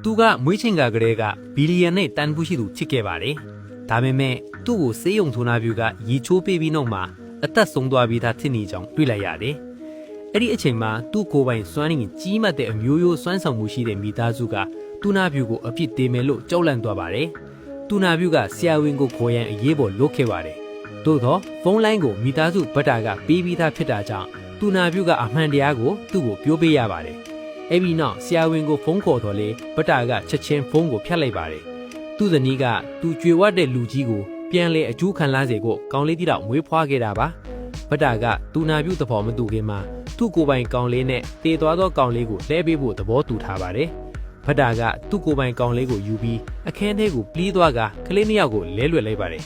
သူကမွေးချင်းကကလေးကဘီလီယံနဲ့တန်ဖိုးရှိသူချစ်ခဲ့ပါတယ်ဒါပေမဲ့သူ့ကိုစေးရုံထိုးနာပြူကရေချိုးပေးပြီးနောက်မှာအသက်ဆုံးသွားပြီးသားဖြစ်နေကြောင်းတွေ့လိုက်ရတယ်အဲ့ဒီအချိန်မှာသူ့ကိုယ်ပိုင်စွမ်းရည်ကြီးမားတဲ့အမျိုးရိုးစွမ်းဆောင်မှုရှိတဲ့မိသားစုကတူနာပြူကိုအပြစ်တင်မယ်လို့ကြောက်လန့်သွားပါတယ်တူနာပြူကဆရာဝန်ကိုခေါ်ရန်အရေးပေါ်လွတ်ခဲ့ပါတယ်သို့သောဖုန်းလိုင်းကိုမိသားစုဘတ်တာကပေးပြီးသားဖြစ်တာကြောင့်တူနာပြူကအမှန်တရားကိုသူ့ကိုပြောပေးရပါတယ်အဲ့ဒီနောက်ဆရာဝန်ကိုဖုန်းခေါ်တော့လေဘတ်တာကချက်ချင်းဖုန်းကိုဖြတ်လိုက်ပါတယ်သူ့ဇနီးကသူကြွေဝတ်တဲ့လူကြီးကိုပြန်လဲအကျိုးခံလာစေဖို့ကောင်းလေးတိတော့မွေးဖွားခဲ့တာပါဘတ်တာကတူနာပြူသဘောမတူခင်မှာသူ့ကိုယ်ပိုင်ကောင်လေးနဲ့တေသွားသောကောင်လေးကိုလဲပေးဖို့သဘောတူထားပါတယ်ဘတ်တာကသူ့ကိုယ်ပိုင်ကောင်လေးကိုယူပြီးအခန်းထဲကိုပြေးသွားကကလေးနှစ်ယောက်ကိုလဲလွယ်လိုက်ပါတယ်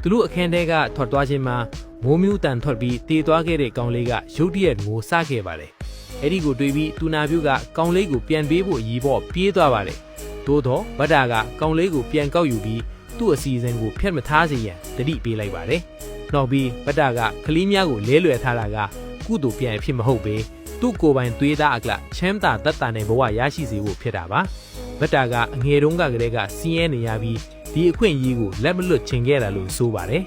သူတို့အခန်းထဲကထွက်သွားခြင်းမှာမိုးမြူးတန်ထွက်ပြီးတေသွားခဲ့တဲ့ကောင်လေးကရုတ်တရက်ငိုစခဲ့ပါတယ်အဲ့ဒီကိုတွေးပြီးတူနာပြူကကောင်လေးကိုပြန်ပေးဖို့ရီပေါ့ပြေးသွားပါတယ်သို့တော့ဘတ်တာကကောင်လေးကိုပြန်ကောက်ယူပြီးသူ့အစီအစဉ်ကိုဖျက်မထားစေရန်တတိပေးလိုက်ပါတယ်နောက်ပြီးဘတ်တာကကလေးများကိုလဲလွယ်ထားတာကကုသိုလ်ပြန်ဖြစ်မဟုတ်ပေသူ့ကိုယ်ပိုင်သွေးသားအကလချမ်းသာတတ်တာနဲ့ဘဝရရှိစေဖို့ဖြစ်တာပါဘတ်တာကအငယ်တုန်းကကလေးကစီးရဲနေရပြီးဒီအခွင့်အရေးကိုလက်မလွတ်ချင်ခဲ့တာလို့ဆိုပါတယ်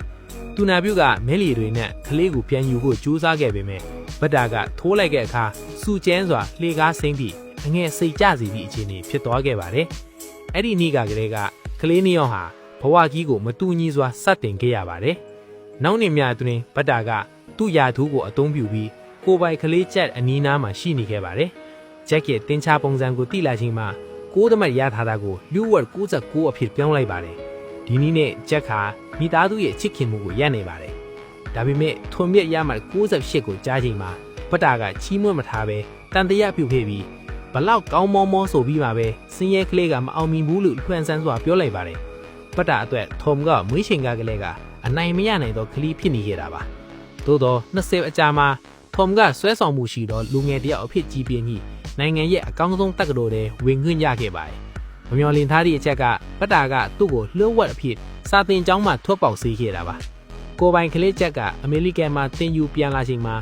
တူနာပြူကမဲလီတွေနဲ့ကလေးကိုပြန်ယူဖို့ကြိုးစားခဲ့ပေမဲ့ဘတ်တာကထိုးလိုက်တဲ့အခါစူကျန်းစွာလှေကားစိမ့်ပြီးအငယ်စိတ်ကြစီသည့်အခြေအနေဖြစ်သွားခဲ့ပါတယ်အဲ့ဒီနေ့ကကလေးကကလေးနှစ်ယောက်ဟာဘဝကြီးကိုမတူညီစွာစတင်ခဲ့ရပါတယ်နောက်နေ့များအတွင်းဘတ်တာကသူ့ယာထူးကိုအသုံးပြုပြီးကိုပိုင်ကလေးချက်အနီးနားမှာရှိနေခဲ့ပါတယ်။ဂျက်ရဲ့တင်ချပုံစံကိုတိလာချင်းမှာ6သမတ်ရထားတာကိုလူဝက်69အဖြစ်ပြောင်းလိုက်ပါတယ်။ဒီနည်းနဲ့ဂျက်ကမိသားစုရဲ့ချစ်ခင်မှုကိုရပ်နေပါတယ်။ဒါပေမဲ့ထွန်မြက်ရမှ68ကိုကြားချိန်မှာဘတ်တာကချီးမွမ်းမထားပဲတန်တရာပြုတ်ခဲ့ပြီးဘလောက်ကောင်းမောမောဆိုပြီးမှပဲစင်းရဲကလေးကမအောင်မြင်ဘူးလို့လွှမ်းဆန်းစွာပြောလိုက်ပါတယ်။ဘတ်တာအတွက်ထုံကမွေးချိန်ကကလေးကအနိုင်မရနိုင်သောကလေးဖြစ်နေခဲ့တာပါ။သို့သော20အကြာမှာထုံကဆွဲဆောင်မှုရှိသောလူငယ်တယောက်အဖြစ်ကြီးပြင်းကြီးနိုင်ငံရဲ့အကောင်းဆုံးတက္ကသိုလ်ထဲဝင်ခွင့်ရခဲ့ပါတယ်။မမျှော်လင့်ထားသည့်အချက်ကဘတ်တာကသူ့ကိုလှုပ်ဝက်အဖြစ်စာသင်ကျောင်းမှာထွက်ပေါက်စေခဲ့တာပါ။ကိုပိုင်ကလေးချက်ကအမေရိကန်မှာသင်ယူပြန်လာချိန်မှာ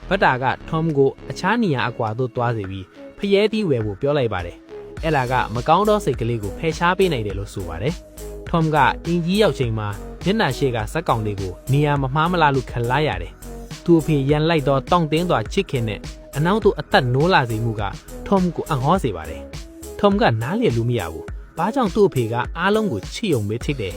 ဘတ်တာကထုံကိုအခြားနေရာအကွာသို့သွားစေပြီးဖျဲသီးဝယ်ဖို့ပြောလိုက်ပါတယ်။အဲ့လာကမကောင်းသောစိတ်ကလေးကိုဖယ်ရှားပေးနိုင်တယ်လို့ဆိုပါတယ်။ထုံကအင်ကြီးရောက်ချိန်မှာမျက်နှာရှိကဇက်ကောင်လေးကိုနေရာမမှားမလားလို့ခလားရတယ်။သူ့အဖေရန်လိုက်တော့တောင့်တင်းစွာချစ်ခင်နဲ့အနောက်သို့အသက်နိုးလာစေမှုကထုံကိုအံ့ဩစေပါတယ်။ထုံကနားလည်လို့မရဘူး။ဘာကြောင့်သူ့အဖေကအားလုံးကိုချစ်ယုံပဲချစ်တယ်